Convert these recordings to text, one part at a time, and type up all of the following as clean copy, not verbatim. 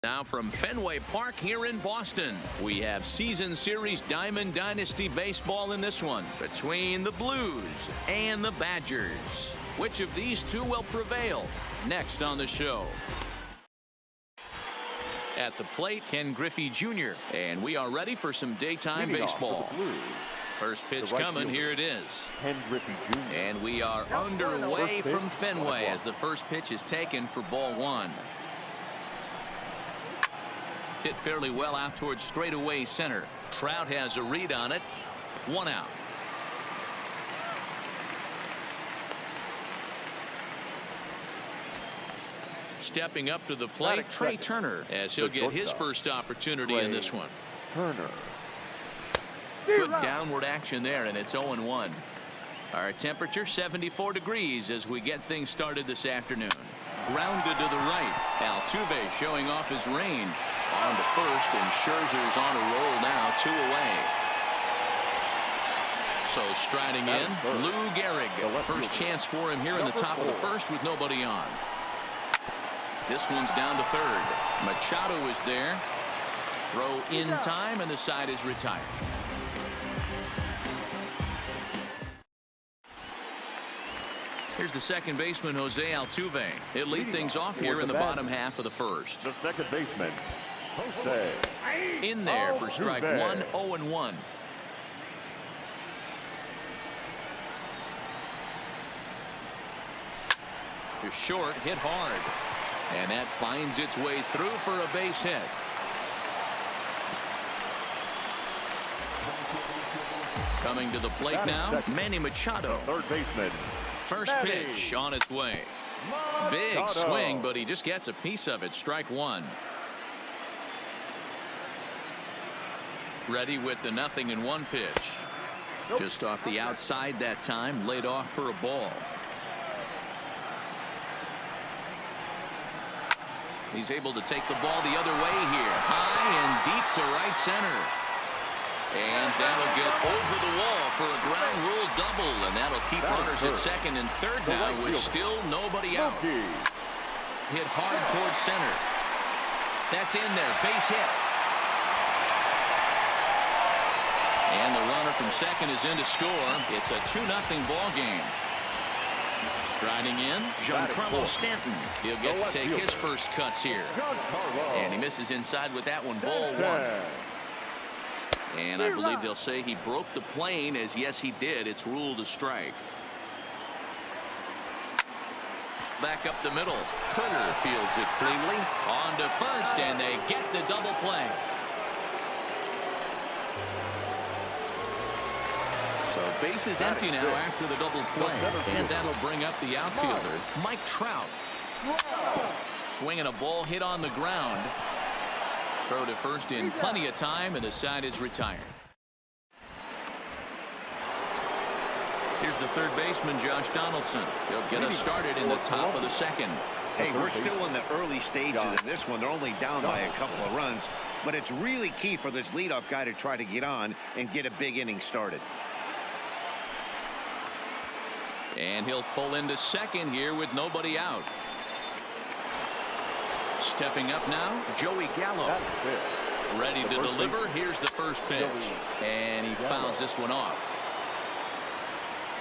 Now from Fenway Park here in Boston, we have season series Diamond Dynasty baseball in this one between the Blues and the Badgers. Which of these two will prevail? Next on the show. At the plate, Ken Griffey Jr. And we are ready for some daytime baseball. First pitch coming, here it is. Ken Griffey Jr. And we are underway from Fenway as the first pitch is taken for ball one. Hit fairly well out towards straightaway center. Trout has a read on it. One out. Stepping up to the plate, Trey Turner, as he'll get his first opportunity in this one. Turner. Good downward action there, and it's 0-1. Our temperature 74 degrees as we get things started this afternoon. Grounded to the right. Altuve showing off his range. On to first, and Scherzer's on a roll now, 2 away. So striding in, Lou Gehrig. First chance for him here in the top of the first with nobody on. This one's down to third. Machado is there. Throw in time, and the side is retired. Here's the second baseman, Jose Altuve. He'll lead things off here in the bottom half of the first. The second baseman, Jose. In there for strike one, 0-1. To short, hit hard. And that finds its way through for a base hit. Coming to the plate now, Manny Machado. Third baseman. First pitch on its way. Big swing, but he just gets a piece of it. Strike one. Ready with the 0-1 pitch. Just off the outside that time, laid off for a ball. He's able to take the ball the other way here. High and deep to right center. And that'll get over the wall for a ground rule double, and that'll keep runners at second and third now with still nobody out. Hit hard towards center. That's in there. Base hit. And the runner from second is in to score. It's a 2-0 ball game. Striding in, Giancarlo Stanton. He'll get to take his first cuts here. And he misses inside with that one. Ball one. And I believe they'll say he broke the plane, as yes he did. It's ruled a strike. Back up the middle. Turner fields it cleanly. On to first, and they get the double play. So base is empty now after the double play. And that'll bring up the outfielder, Mike Trout. Swinging a ball hit on the ground. Throw to first in plenty of time, and the side is retired. Here's the third baseman, Josh Donaldson. He'll get us started in the top of the second. Hey, we're still in the early stages of this one. They're only down by a couple of runs, but it's really key for this leadoff guy to try to get on and get a big inning started. And he'll pull into second here with nobody out. Stepping up now, Joey Gallo. Ready to deliver. Here's the first pitch. And he fouls this one off.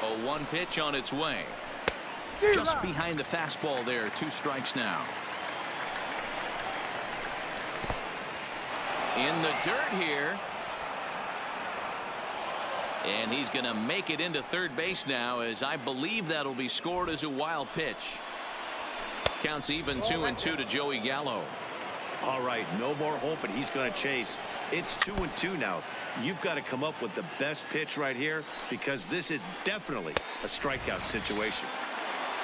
0-1 pitch on its way. Just behind the fastball there. 2 strikes now. In the dirt here. And he's going to make it into third base now, as I believe that'll be scored as a wild pitch. Counts even 2-2 to Joey Gallo. All right, no more hope, and he's going to chase. It's 2-2 now. You've got to come up with the best pitch right here, because this is definitely a strikeout situation.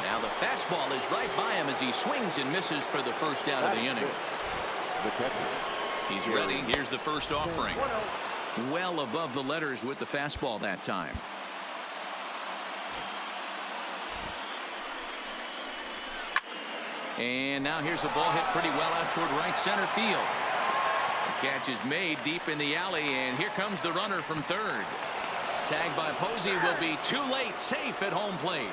Now the fastball is right by him as he swings and misses for the first out of the inning. He's ready. Here's the first offering. Well above the letters with the fastball that time. And now here's a ball hit pretty well out toward right center field. The catch is made deep in the alley, and here comes the runner from third. Tagged by Posey will be too late. Safe at home plate.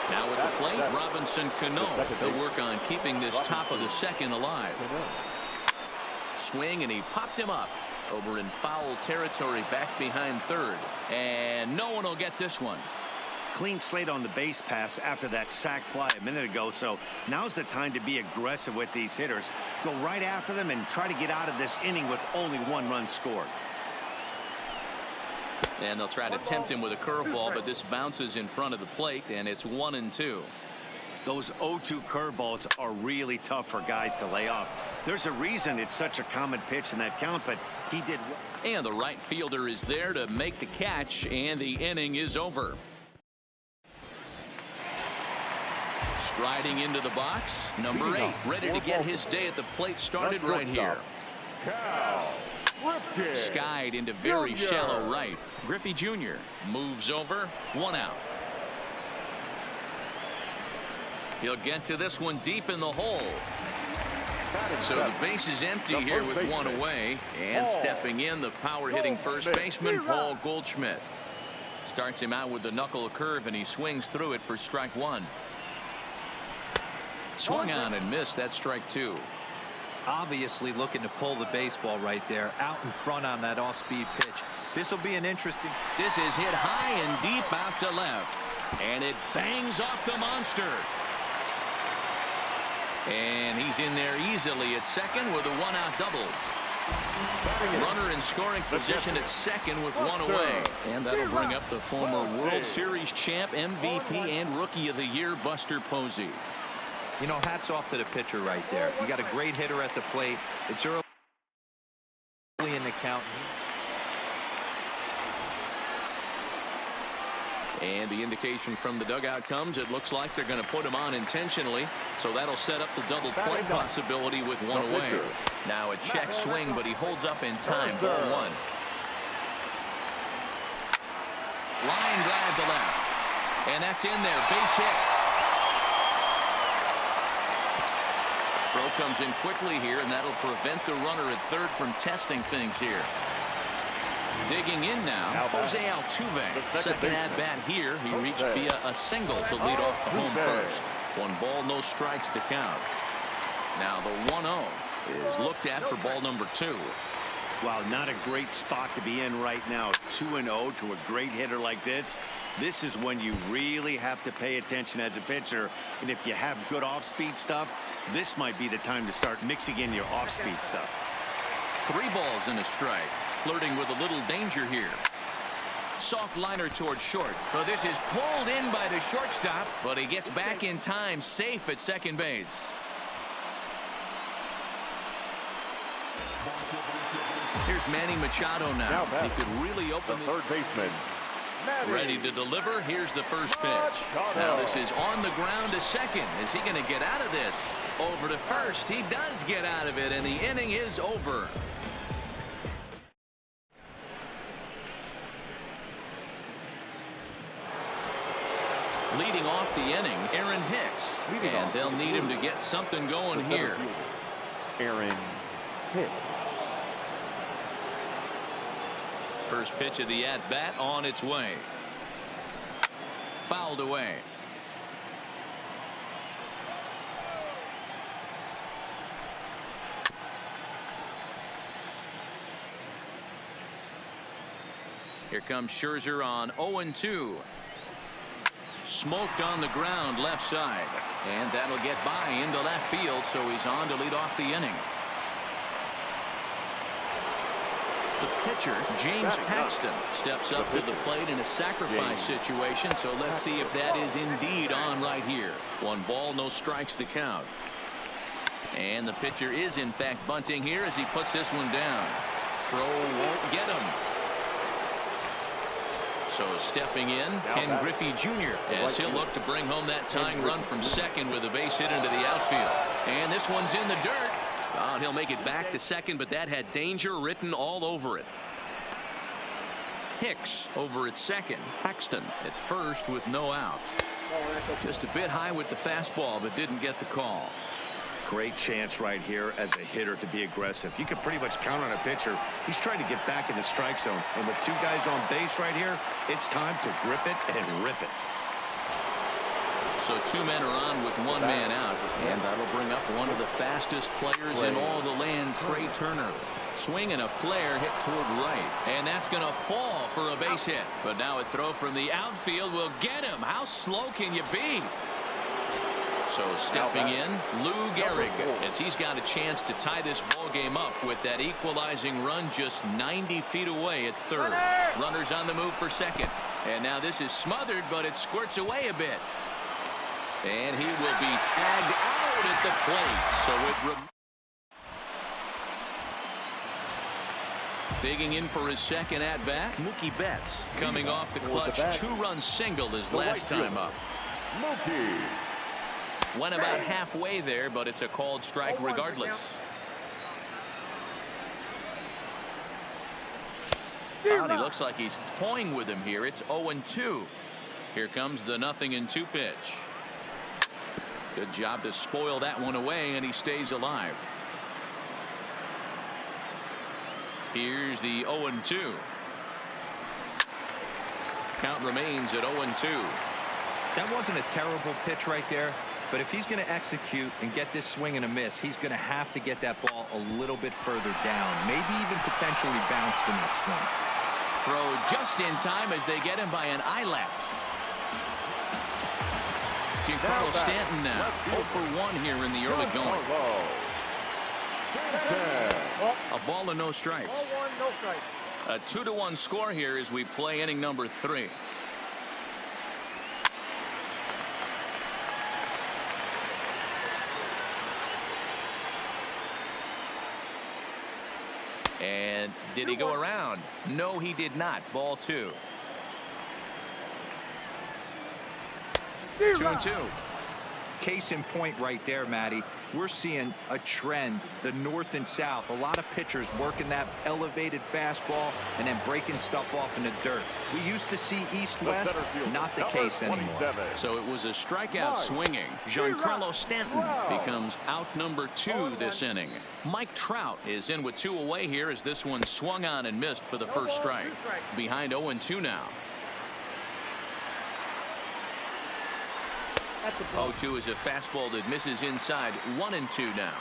Now at the plate, Robinson Cano. He'll work on keeping this top of the second alive. Swing, and he popped him up over in foul territory back behind third. And no one will get this one. Clean slate on the base pass after that sac fly a minute ago, so now's the time to be aggressive with these hitters. Go right after them and try to get out of this inning with only 1 run scored. And they'll try to tempt him with a curveball, but this bounces in front of the plate, and it's 1-2. Those 0-2 curveballs are really tough for guys to lay off. There's a reason it's such a common pitch in that count, but he did. And the right fielder is there to make the catch, and the inning is over. Striding into the box, number 8, ready to get his day at the plate started right here. Skied into very shallow right. Griffey Jr. moves over, 1 out. He'll get to this one deep in the hole. So the base is empty here with 1 away. And stepping in, the power-hitting first baseman, Paul Goldschmidt. Starts him out with the knuckle curve, and he swings through it for strike 1. Swung on and missed. That's strike 2. Obviously looking to pull the baseball right there out in front on that off-speed pitch. This will be an interesting. This is hit high and deep out to left, and it bangs off the monster. And he's in there easily at second with a 1-out double. Runner in scoring position at second with 1 away. And that'll bring up the former World Series champ, MVP, and Rookie of the Year, Buster Posey. You know, hats off to the pitcher right there. You got a great hitter at the plate. It's early in the count. And the indication from the dugout comes, it looks like they're going to put him on intentionally. So that'll set up the double play possibility with 1 away. Now a check swing, but he holds up in time. Ball 1. Line drive to left. And that's in there. Base hit. Throw comes in quickly here, and that'll prevent the runner at third from testing things here. Digging in now, Jose Altuve. Second at-bat here. He reached via a single to lead off the home first. 1 ball, no strikes to count. Now the 1-0 is looked at for ball number 2. Wow, not a great spot to be in right now. 2-0 to a great hitter like this. This is when you really have to pay attention as a pitcher. And if you have good off-speed stuff, this might be the time to start mixing in your off-speed stuff. 3 balls and a strike. Flirting with a little danger here. Soft liner towards short. So this is pulled in by the shortstop, but he gets back in time, safe at second base. Here's Manny Machado now. He could really open the third baseman. Ready to deliver. Here's the first pitch. Now this is on the ground to second. Is he going to get out of this? Over to first. He does get out of it, and the inning is over. Leading off the inning, Aaron Hicks. And they'll need him to get something going here. Aaron Hicks. First pitch of the at-bat on its way. Fouled away. Here comes Scherzer on 0-2. Smoked on the ground left side. And that'll get by into left field, so he's on to lead off the inning. The pitcher, James Paxton, steps up to the plate in a sacrifice situation, so let's see if that is indeed on right here. 1 ball, no strikes to count. And the pitcher is in fact bunting here as he puts this one down. Throw won't get him. So stepping in, Ken Griffey Jr. as he'll look to bring home that tying run from second with a base hit into the outfield. And this one's in the dirt. Oh, he'll make it back to second, but that had danger written all over it. Hicks over at second. Paxton at first with no outs. Just a bit high with the fastball, but didn't get the call. Great chance right here as a hitter to be aggressive. You can pretty much count on a pitcher. He's trying to get back in the strike zone. And with 2 guys on base right here, it's time to grip it and rip it. So 2 men are on with 1 man out, and that'll bring up one of the fastest players in all the land, Trey Turner. Swing and a flare hit toward right, and that's going to fall for a base hit. But now a throw from the outfield will get him. How slow can you be? So stepping in, Lou Gehrig, as he's got a chance to tie this ball game up with that equalizing run just 90 feet away at third. Runners on the move for second, and now this is smothered, but it squirts away a bit, and he will be tagged out at the plate. So it digging in for his second at bat, Mookie Betts, coming off the clutch 2-run single his last time up. Mookie went about halfway there, but it's a called strike regardless. Oh, he looks like he's toying with him here. It's 0-2. Here comes the 0-2 pitch. Good job to spoil that one away, and he stays alive. Here's the 0-2. Count remains at 0-2. That wasn't a terrible pitch right there, but if he's going to execute and get this swing and a miss, he's going to have to get that ball a little bit further down, maybe even potentially bounce the next one. Throw just in time as they get him by an eyelash. Giancarlo Stanton now 0 for 1 here in the early going. A ball and no strikes. A 2-1 score here as we play inning number 3. And did he go around? No, he did not. Ball 2. 2-2. Case in point right there, Matty. We're seeing a trend, the north and south. A lot of pitchers working that elevated fastball and then breaking stuff off in the dirt. We used to see east-west, not the case anymore. So it was a strikeout swinging. Giancarlo Stanton becomes out number 2 this inning. Mike Trout is in with 2 away here as this one swung on and missed for the first strike. Behind 0-2 now. 0-2 is a fastball that misses inside. 1-2 now.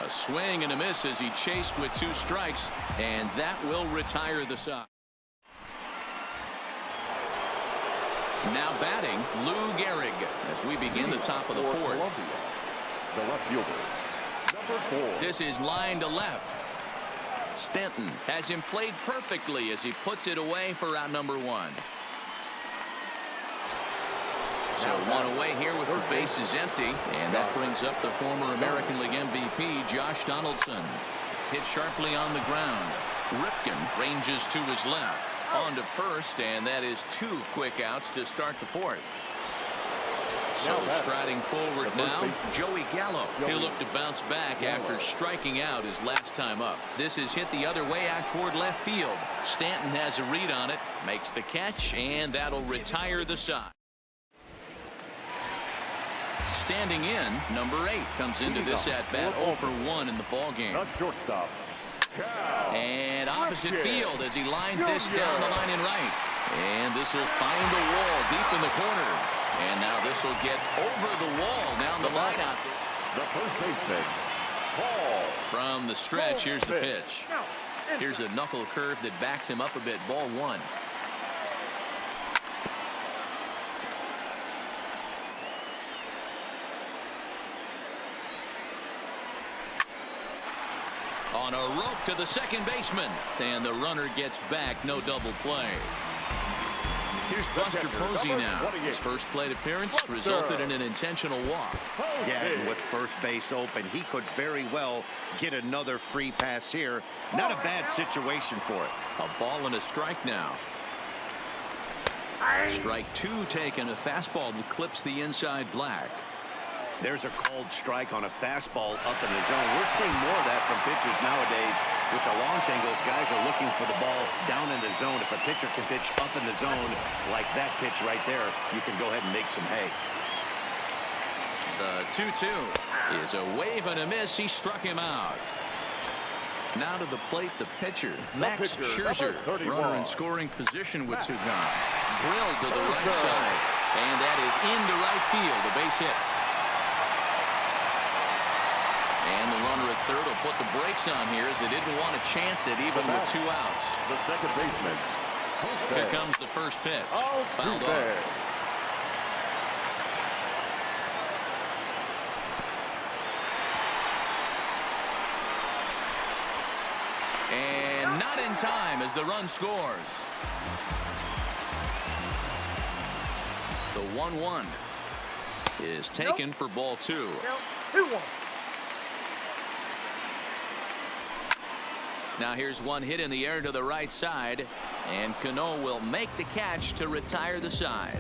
A swing and a miss as he chased with 2 strikes, and that will retire the side. Now batting, Lou Gehrig as we begin the top of the 4th. The left fielder, number 4. This is line to left. Stanton has him played perfectly as he puts it away for out number 1. So 1 away here with the bases empty, and that brings up the former American League MVP Josh Donaldson. Hit sharply on the ground. Rifkin ranges to his left. On to first, and that is 2 quick outs to start the 4th. So striding forward now, Joey Gallo. He'll look to bounce back after striking out his last time up. This is hit the other way out toward left field. Stanton has a read on it, makes the catch, and that'll retire the side. Standing in, number 8 comes into this at-bat 0 for 1 in the ball game. Shortstop. And opposite field as he lines this down the line in right. And this will find the wall deep in the corner. And now this will get over the wall down the line out there. The first baseman, Paul. From the stretch, here's the pitch. Here's a knuckle curve that backs him up a bit. Ball 1. On a rope to the second baseman, and the runner gets back. No double play. Here's Buster Posey now. His first plate appearance resulted in an intentional walk. Yeah, and with first base open, he could very well get another free pass here. Not a bad situation for it. A ball and a strike now. Strike 2 taken. A fastball that clips the inside black. There's a called strike on a fastball up in the zone. We're seeing more of that from pitchers nowadays. With the launch angles, guys are looking for the ball down in the zone. If a pitcher can pitch up in the zone like that pitch right there, you can go ahead and make some hay. The 2-2 is a wave and a miss. He struck him out. Now to the plate, the pitcher, Max Scherzer. Runner in scoring position with two gone. Drilled to the right side. And that is into right field. A base hit. And the runner at third will put the brakes on here as they didn't want to chance it even with 2 outs. The second baseman. Here comes the first pitch. Fouled off. And not in time as the run scores. The 1-1 is taken for ball 2. 2-1. Now here's one hit in the air to the right side, and Cano will make the catch to retire the side.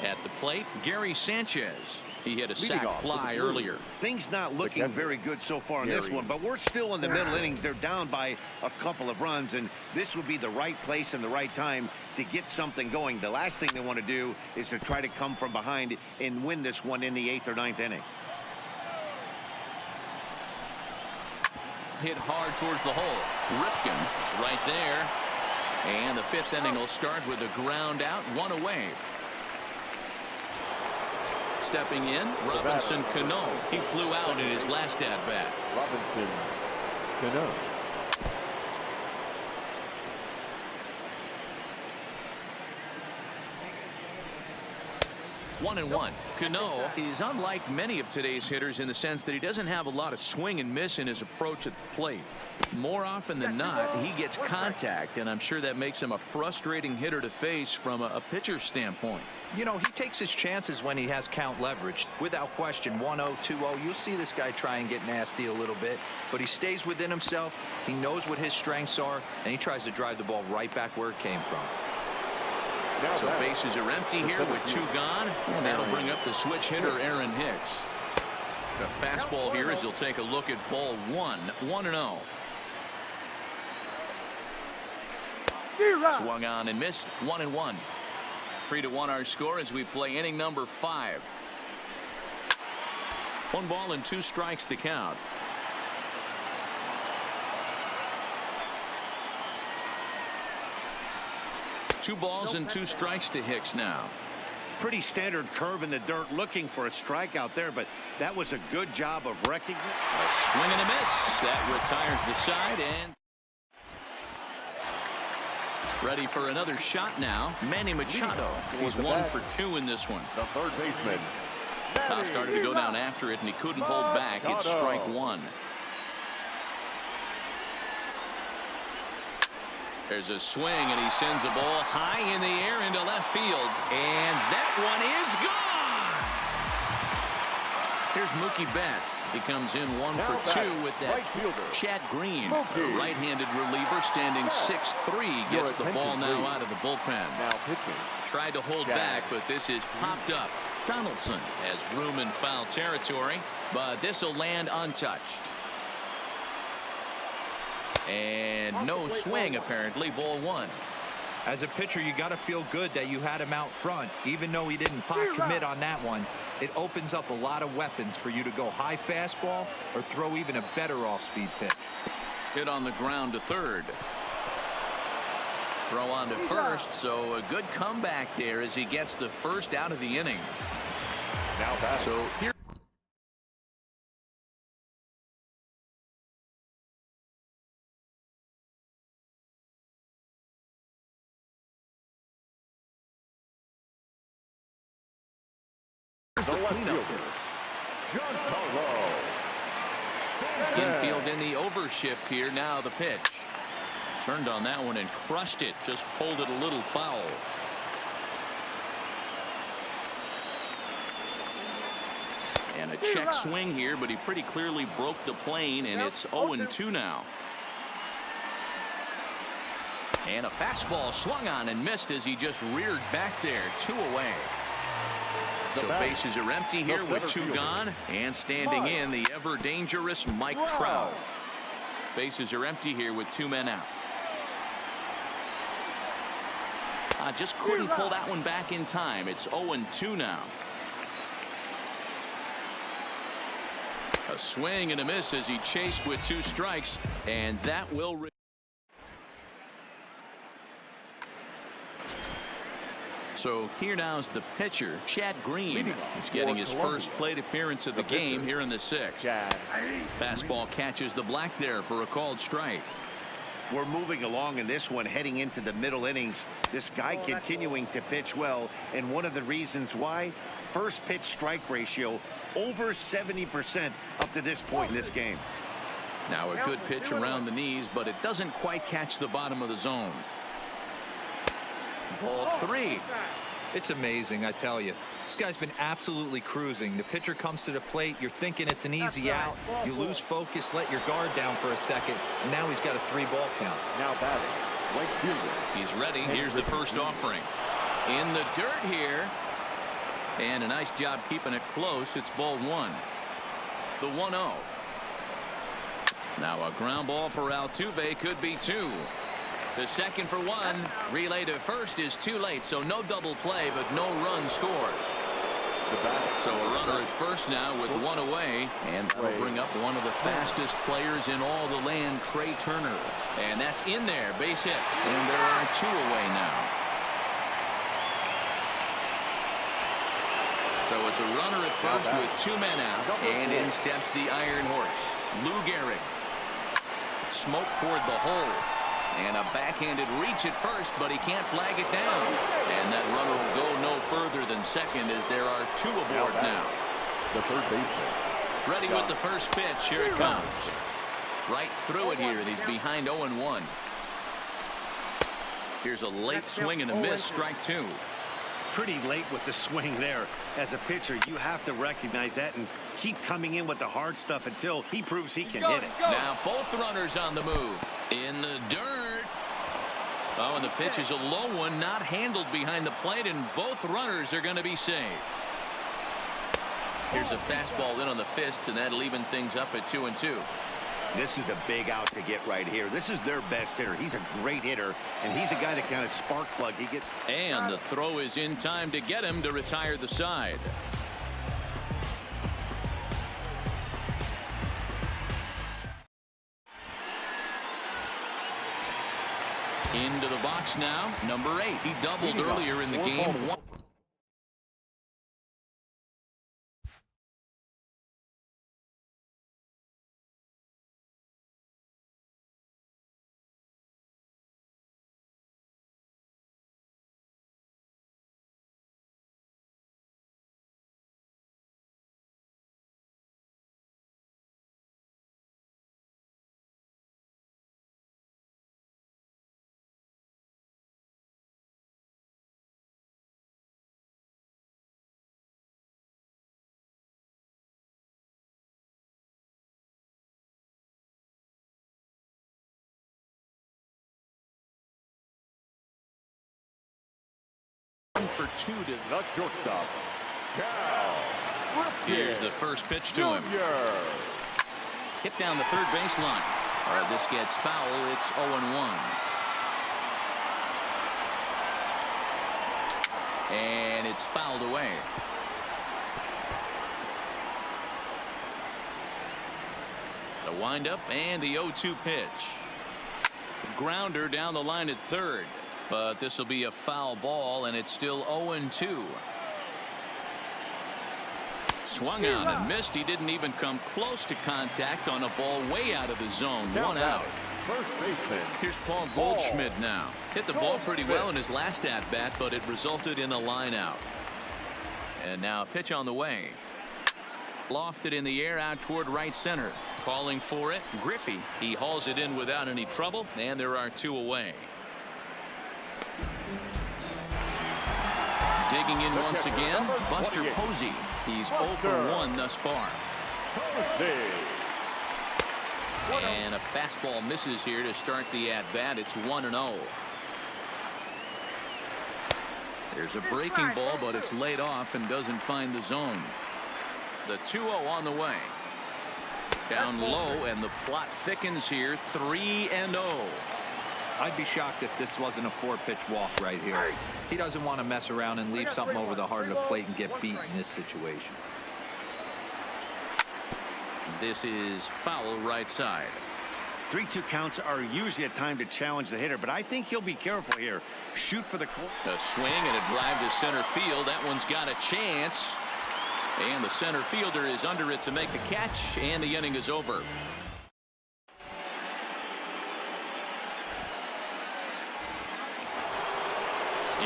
At the plate, Gary Sanchez. He hit a sac fly earlier. Things not looking very good so far in this one, but we're still in the middle innings. They're down by a couple of runs, and this would be the right place and the right time to get something going. The last thing they want to do is to try to come from behind and win this one in the 8th or 9th inning. Hit hard towards the hole. Ripken is right there. And the 5th inning will start with a ground out, 1 away. Stepping in, Robinson Cano. He flew out in his last at bat. Robinson Cano. 1-1. Cano is unlike many of today's hitters in the sense that he doesn't have a lot of swing and miss in his approach at the plate. More often than not, he gets contact, and I'm sure that makes him a frustrating hitter to face from a pitcher's standpoint. You know, he takes his chances when he has count leverage. Without question, 1-0, 2-0, you'll see this guy try and get nasty a little bit, but he stays within himself. He knows what his strengths are, and he tries to drive the ball right back where it came from. So bases are empty here with 2 gone, and that'll bring up the switch hitter Aaron Hicks. The fastball here as he'll take a look at ball 1, 1-0. Swung on and missed, 1-1. 3-1 our score as we play inning number 5. 1 ball and 2 strikes to count. Two balls and 2 strikes to Hicks now. Pretty standard curve in the dirt, looking for a strikeout there, but that was a good job of recognition. A swing and a miss. That retires the side, and ready for another shot now. Manny Machado. He's 1 for 2 in this one. The third baseman. Foul started to go down after it, and he couldn't hold back. It's strike 1. There's a swing, and he sends a ball high in the air into left field, and that one is gone. Here's Mookie Betts. He comes in 1 for 2 with that. Chad Green, a right-handed reliever, standing 6'3", gets the ball now out of the bullpen. Now pitching. Tried to hold back, but this is popped up. Donaldson has room in foul territory, but this will land untouched. And no swing, apparently. Ball 1. As a pitcher, you got to feel good that you had him out front. Even though he didn't pot commit on that one, it opens up a lot of weapons for you to go high fastball or throw even a better off-speed pitch. Hit on the ground to third. Throw on to first, so a good comeback there as he gets the first out of the inning. Now back. So here. Infield in the overshift here. Now the pitch. Turned on that one and crushed it. Just pulled it a little foul. And a check swing here, but he pretty clearly broke the plane, and it's 0-2 now. And a fastball swung on and missed as he just reared back there. 2 away. So bases are empty here with 2 gone, and standing in the ever dangerous Mike Trout. Bases are empty here with 2 men out. Just couldn't pull that one back in time. It's 0-2 now. A swing and a miss as he chased with 2 strikes, and that will. So here now's the pitcher, Chad Green. He's getting his first plate appearance of the game here in the 6th. Fastball catches the black there for a called strike. We're moving along in this one, heading into the middle innings. This guy continuing to pitch well, and one of the reasons why, first pitch strike ratio over 70% up to this point in this game. Now a good pitch around the knees, but it doesn't quite catch the bottom of the zone. Ball 3. It's amazing, I tell you. This guy's been absolutely cruising. The pitcher comes to the plate. You're thinking it's an easy out. You lose focus, let your guard down for a second, and now he's got a 3-ball count. Now batting, right fielder. He's ready. Here's the first offering. In the dirt here. And a nice job keeping it close. It's ball 1. The 1-0. Now a ground ball for Altuve, could be 2. The second for 1. Relay to first is too late, so no double play, but no run scores. So a runner at first now with 1 away, and that'll bring up one of the fastest players in all the land, Trey Turner. And that's in there, base hit. And there are 2 away now. So it's a runner at first with 2 men out, and in steps the Iron Horse, Lou Gehrig. Smoke toward the hole. And a backhanded reach at first, but he can't flag it down. And that runner will go no further than second as there are 2 aboard now. The third baseman. Ready with the first pitch. Here it comes. Right through it here, and he's behind 0-1. Here's a late swing and a miss, strike 2. Pretty late with the swing there. As a pitcher, you have to recognize that and keep coming in with the hard stuff until he proves he can hit it. Now both runners on the move. In the dirt. Oh, and the pitch is a low one, not handled behind the plate, and both runners are going to be saved. Here's a fastball in on the fist, and that'll even things up at 2-2. This is a big out to get right here. This is their best hitter. He's a great hitter, and he's a guy that kind of spark plug. He gets. And the throw is in time to get him to retire the side. Into the box now, number 8. He doubled earlier in the game. For 2 to The shortstop, Cal. Here's the first pitch to him. Hit down the third baseline. This gets foul. It's 0-1. And it's fouled away. The windup and the 0-2 pitch. Grounder down the line at third. But this will be a foul ball, and it's still 0-2. Swung on and missed. He didn't even come close to contact on a ball way out of the zone. 1 out. First baseman. Here's Paul Goldschmidt now. Hit the ball pretty well in his last at-bat, but it resulted in a line out. And now a pitch on the way. Lofted in the air out toward right center. Calling for it, Griffey. He hauls it in without any trouble, and there are 2 away. Digging in once again, Buster Posey. He's 0 for 1 thus far. And a fastball misses here to start the at-bat. It's 1-0. There's a breaking ball, but it's laid off and doesn't find the zone. The 2-0 on the way. Down low, and the plot thickens here. 3-0. I'd be shocked if this wasn't a 4-pitch walk right here. He doesn't want to mess around and leave something over the heart of the plate and get beat in this situation. This is foul right side. 3-2 counts are usually a time to challenge the hitter, but I think he'll be careful here. Shoot for the corner. A swing and a drive to center field. That one's got a chance. And the center fielder is under it to make the catch, and the inning is over.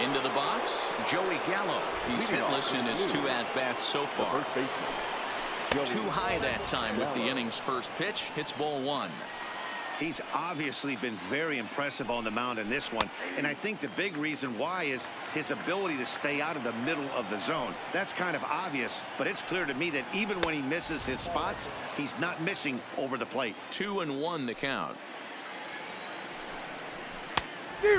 Into the box, Joey Gallo. He's hitless in his 2 at-bats so far. Too high that time with the inning's first pitch. Hits ball 1. He's obviously been very impressive on the mound in this one, and I think the big reason why is his ability to stay out of the middle of the zone. That's kind of obvious, but it's clear to me that even when he misses his spots, he's not missing over the plate. 2-1 the count.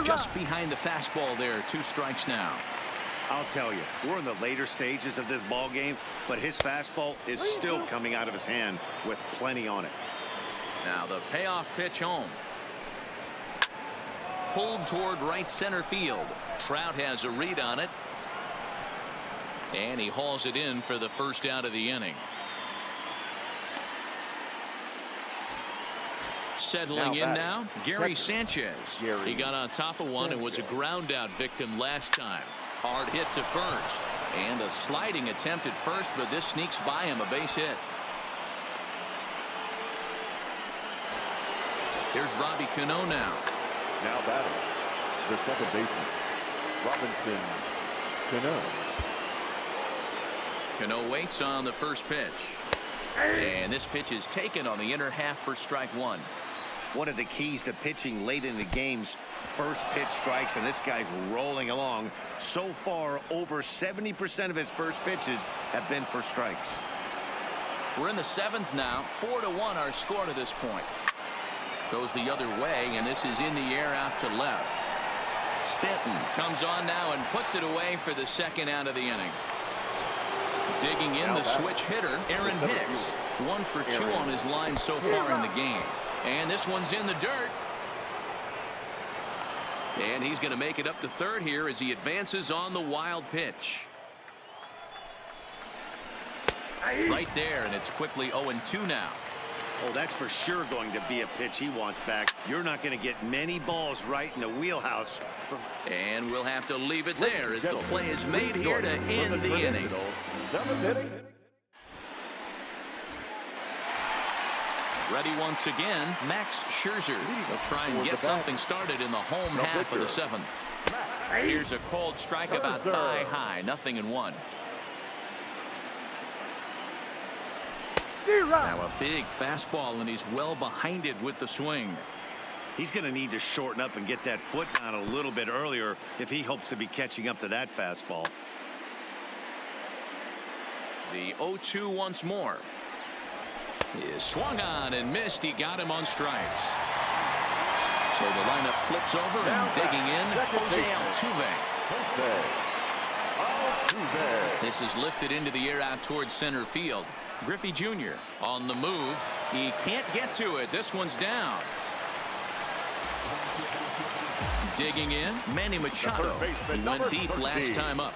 Just behind the fastball there. 2 strikes now. I'll tell you, we're in the later stages of this ball game, but his fastball is still coming out of his hand with plenty on it. Now the payoff pitch home. Pulled toward right center field. Trout has a read on it. And he hauls it in for the first out of the inning. Settling in now, Gary Sanchez. He got on top of one and was a ground out victim last time. Hard hit to first. And a sliding attempt at first, but this sneaks by him, a base hit. Here's Robbie Cano now. Now batting, the second baseman, Robinson Cano. Cano waits on the first pitch. And this pitch is taken on the inner half for strike 1. One of the keys to pitching late in the game's first pitch strikes, and this guy's rolling along. So far, over 70% of his first pitches have been for strikes. We're in the 7th now. 4-1 our score to this point. Goes the other way, and this is in the air out to left. Stanton comes on now and puts it away for the second out of the inning. Digging in the switch hitter, Aaron Hicks. 1 for 2 on his line so far in the game. And this one's in the dirt. And he's going to make it up to third here as he advances on the wild pitch. Right there, and it's quickly 0-2 now. Oh, that's for sure going to be a pitch he wants back. You're not going to get many balls right in the wheelhouse. And we'll have to leave it there as the play is made here to end the inning. Ready once again, Max Scherzer. They'll try and get something started in the home half of the 7th. Here's a cold strike about thigh high, 0-1. Now a big fastball, and he's well behind it with the swing. He's going to need to shorten up and get that foot down a little bit earlier if he hopes to be catching up to that fastball. The 0-2 once more. He is swung on and missed. He got him on strikes. So the lineup flips over and digging in, Jose Altuve. This is lifted into the air out towards center field. Griffey Jr. on the move. He can't get to it. This one's down. Digging in, Manny Machado. He went deep last time up.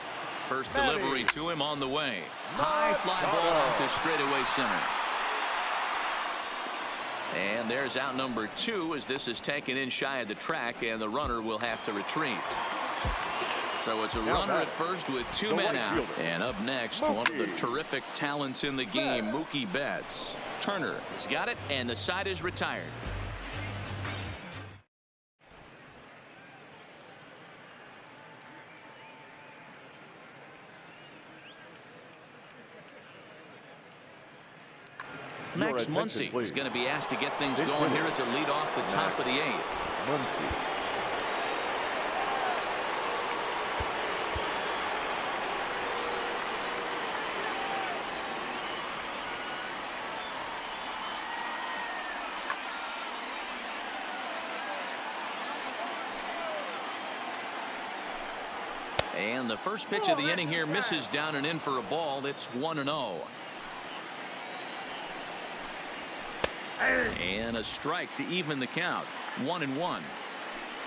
First delivery to him on the way. High fly ball out to straightaway center. And there's out number 2 as this is taken in shy of the track, and the runner will have to retreat. So it's a runner at first with 2 men out. And up next, one of the terrific talents in the game, Mookie Betts. Turner has got it, and the side is retired. Max Muncy is going to be asked to get things going here as a lead off the top of the 8th. And the first pitch of the inning here misses down and in for a ball. It's 1-0. And a strike to even the count. 1-1.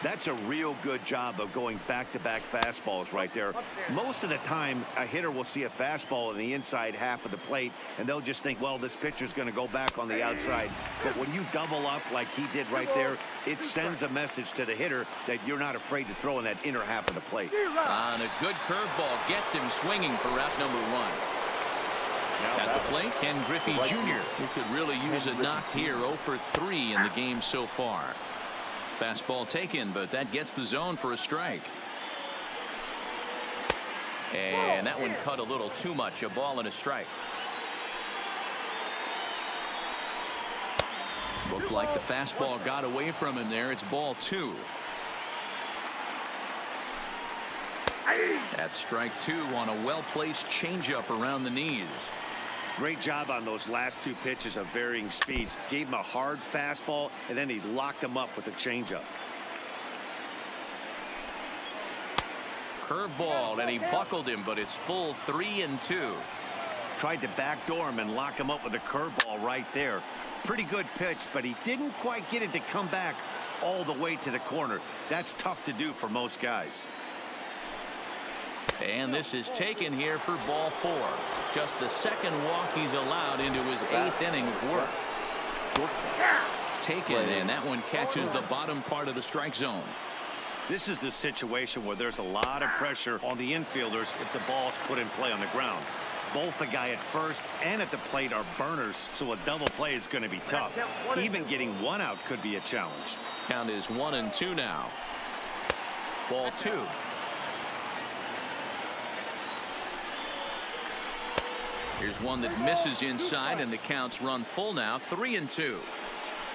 That's a real good job of going back-to-back fastballs right there. Most of the time, a hitter will see a fastball in the inside half of the plate, and they'll just think, well, this pitcher's going to go back on the outside. But when you double up like he did right there, it sends a message to the hitter that you're not afraid to throw in that inner half of the plate. And a good curveball gets him swinging for route number 1. At the plate, Ken Griffey Jr., who could really use a knock here. 0 for 3 in the game so far. Fastball taken, but that gets the zone for a strike. And that one cut a little too much. A ball and a strike. Looked like the fastball got away from him there. It's ball 2. That's strike 2 on a well-placed changeup around the knees. Great job on those last 2 pitches of varying speeds. Gave him a hard fastball, and then he locked him up with a changeup. Curveball, and he buckled him, but it's full 3-2. Tried to backdoor him and lock him up with a curveball right there. Pretty good pitch, but he didn't quite get it to come back all the way to the corner. That's tough to do for most guys. And this is taken here for ball 4. Just the second walk he's allowed into his 8th inning of work. Taken, and that one catches the bottom part of the strike zone. This is the situation where there's a lot of pressure on the infielders if the ball's put in play on the ground. Both the guy at first and at the plate are burners, so a double play is going to be tough. Even getting 1 out could be a challenge. Count is 1-2 now. Ball 2. Here's one that misses inside, and the count's run full now. 3-2.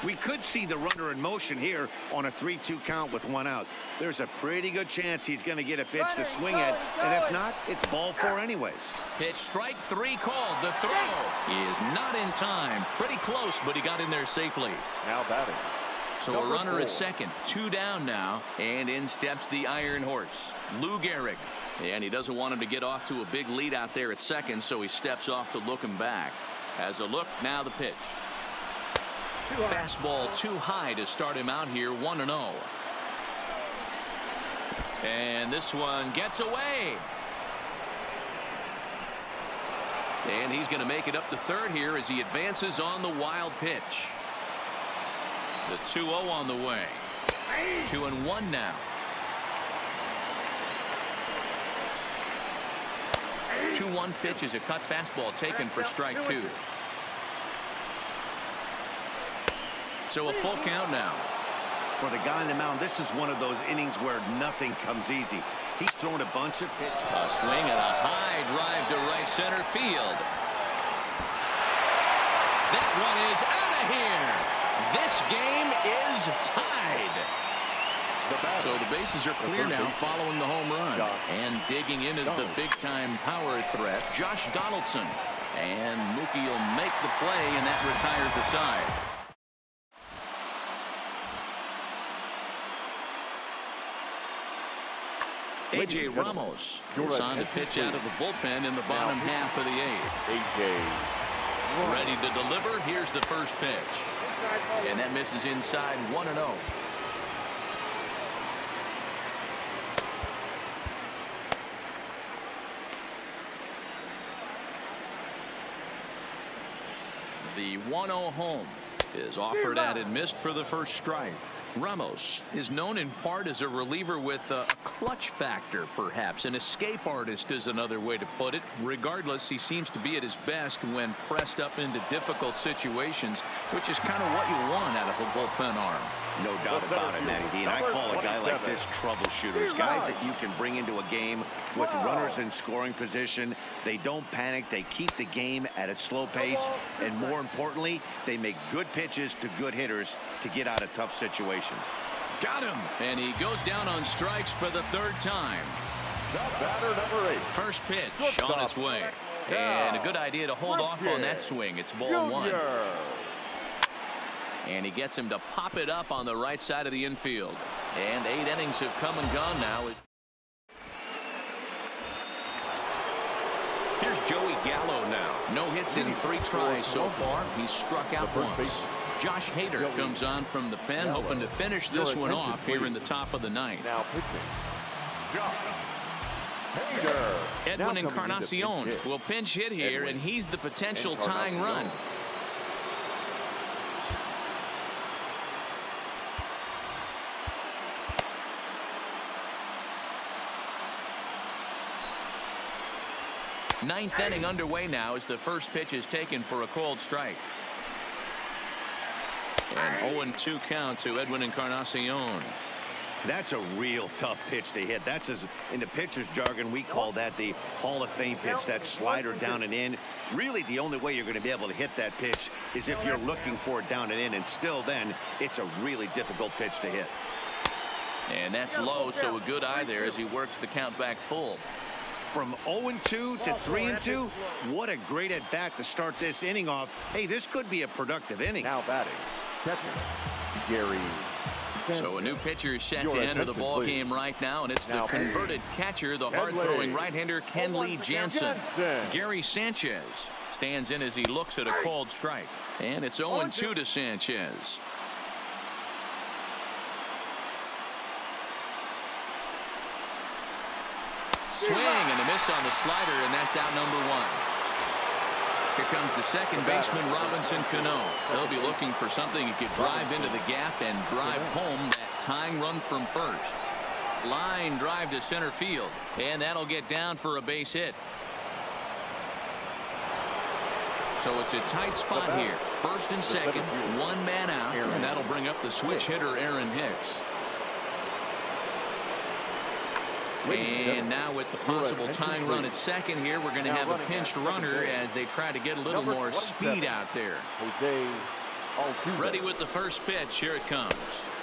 We could see the runner in motion here on a 3-2 count with 1 out. There's a pretty good chance he's going to get a pitch to swing at, and if not, it's ball 4 anyways. Pitch strike 3 called. The throw is not in time. Pretty close, but he got in there safely. Now batting. So a runner at second, 2 down now, and in steps the Iron Horse, Lou Gehrig. And he doesn't want him to get off to a big lead out there at second, so he steps off to look him back. Has a look, now the pitch. Fastball too high to start him out here, 1-0. And this one gets away. And he's going to make it up to third here as he advances on the wild pitch. The 2-0 on the way. 2-1 now. 2-1 pitch is a cut fastball taken for strike 2. So a full count now. For the guy on the mound, this is one of those innings where nothing comes easy. He's thrown a bunch of pitches. A swing and a high drive to right center field. That one is out of here. This game is tied. So the bases are clear now following the home run. And digging in is the big-time power threat, Josh Donaldson. And Mookie will make the play, and that retires the side. A.J. Ramos is on to pitch out of the bullpen in the bottom half of the 8th. Ready to deliver. Here's the first pitch. And that misses inside, 1-0. The 1-0 home is offered at and missed for the first strike. Ramos is known in part as a reliever with a clutch factor, perhaps. An escape artist is another way to put it. Regardless, he seems to be at his best when pressed up into difficult situations, which is kind of what you want out of a bullpen arm. No doubt about it, Matty Dean. I call a guy like this troubleshooters. Guys that you can bring into a game with runners in scoring position. They don't panic. They keep the game at a slow pace. And more importantly, they make good pitches to good hitters to get out of tough situations. Got him. And he goes down on strikes for the 3rd time. Batter number 8. First pitch on its way. And a good idea to hold off on that swing. It's ball 1. And he gets him to pop it up on the right side of the infield. And 8 innings have come and gone now. Here's Joey Gallo now. No hits in 3 tries so far. He's struck out once. Josh Hader comes on from the pen, hoping to finish this one off here in the top of the ninth. Now pitching, Josh Hader. Edwin Encarnacion will pinch hit here, and he's the potential tying run. Ninth inning underway now as the first pitch is taken for a cold strike. An 0-2 count to Edwin Encarnacion. That's a real tough pitch to hit. That's, as in the pitcher's jargon, we call that the Hall of Fame pitch, that slider down and in. Really, the only way you're going to be able to hit that pitch is if you're looking for it down and in, and still then, it's a really difficult pitch to hit. And that's low, so a good eye there as he works the count back full. From 0-2 to 3-2, what a great at-bat to start this inning off. Hey, this could be a productive inning. Now batting, catcher, Gary. So a new pitcher is set to enter the ball game right now, and it's the converted catcher, the hard-throwing right-hander Kenley Jansen. Gary Sanchez stands in as he looks at a called strike. And it's 0-2 to Sanchez. Swing and a miss on the slider, and that's out number one. Here comes the second baseman, Robinson Cano. He'll be looking for something he could drive into the gap and drive home that tying run from first. Line drive to center field, and that'll get down for a base hit. So it's a tight spot here. First and second, one man out, and that'll bring up the switch hitter, Aaron Hicks. And now with the possible tying run at second here, we're going to have a pinched runner as they try to get a little more speed out there. Ready with the first pitch. Here it comes.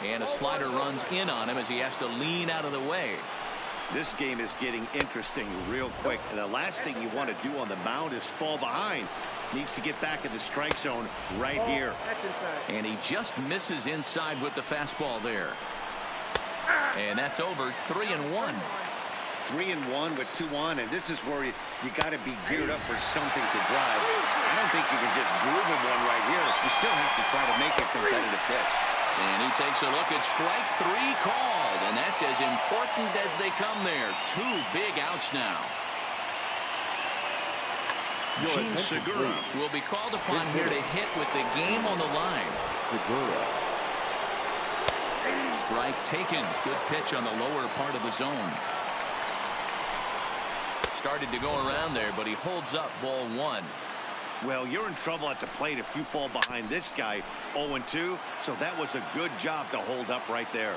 And a slider runs in on him as he has to lean out of the way. This game is getting interesting real quick. And the last thing you want to do on the mound is fall behind. Needs to get back in the strike zone right here. And he just misses inside with the fastball there. And that's over. 3-1. 3-1 with 2 on, and this is where you got to be geared up for something to drive. I don't think you can just groove him one right here. You still have to try to make a competitive pitch. And he takes a look at strike 3 called, and that's as important as they come there. 2 big outs now. Gene Segura will be called upon here to hit with the game on the line. Strike taken. Good pitch on the lower part of the zone. Started to go around there, but he holds up ball 1. Well, you're in trouble at the plate if you fall behind this guy 0-2, so that was a good job to hold up right there.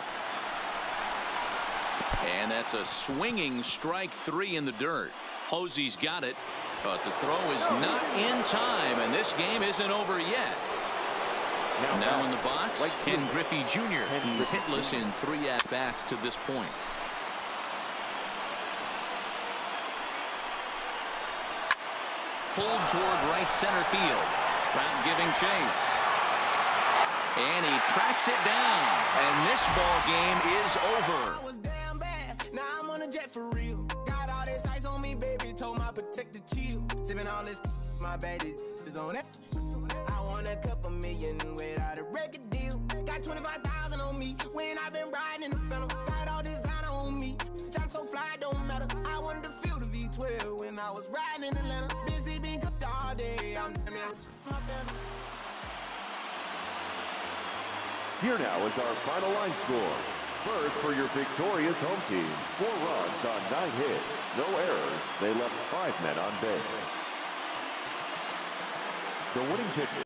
And that's a swinging strike 3 in the dirt. Hosey's got it, but the throw is not in time, and this game isn't over yet. Now in the box, Ken Griffey Jr. He's hitless in 3 at-bats to this point. Pulled toward right center field. Trout giving chase. And he tracks it down. And this ball game is over. I was damn bad. Now I'm on a jet for real. Got all this ice on me, baby. Told my protector chill. Sipping all this, my bad is on it. I want a couple million without a record deal. Got 25,000 on me when I've been riding in the phantom. Got all designer on me. I'm so fly, don't matter. I wanted to feel the V12 when I was riding in Atlanta. Busy being cooked all day. Here now is our final line score. First, for your victorious home team, 4 runs on 9 hits, no errors. They left 5 men on base. The winning pitcher.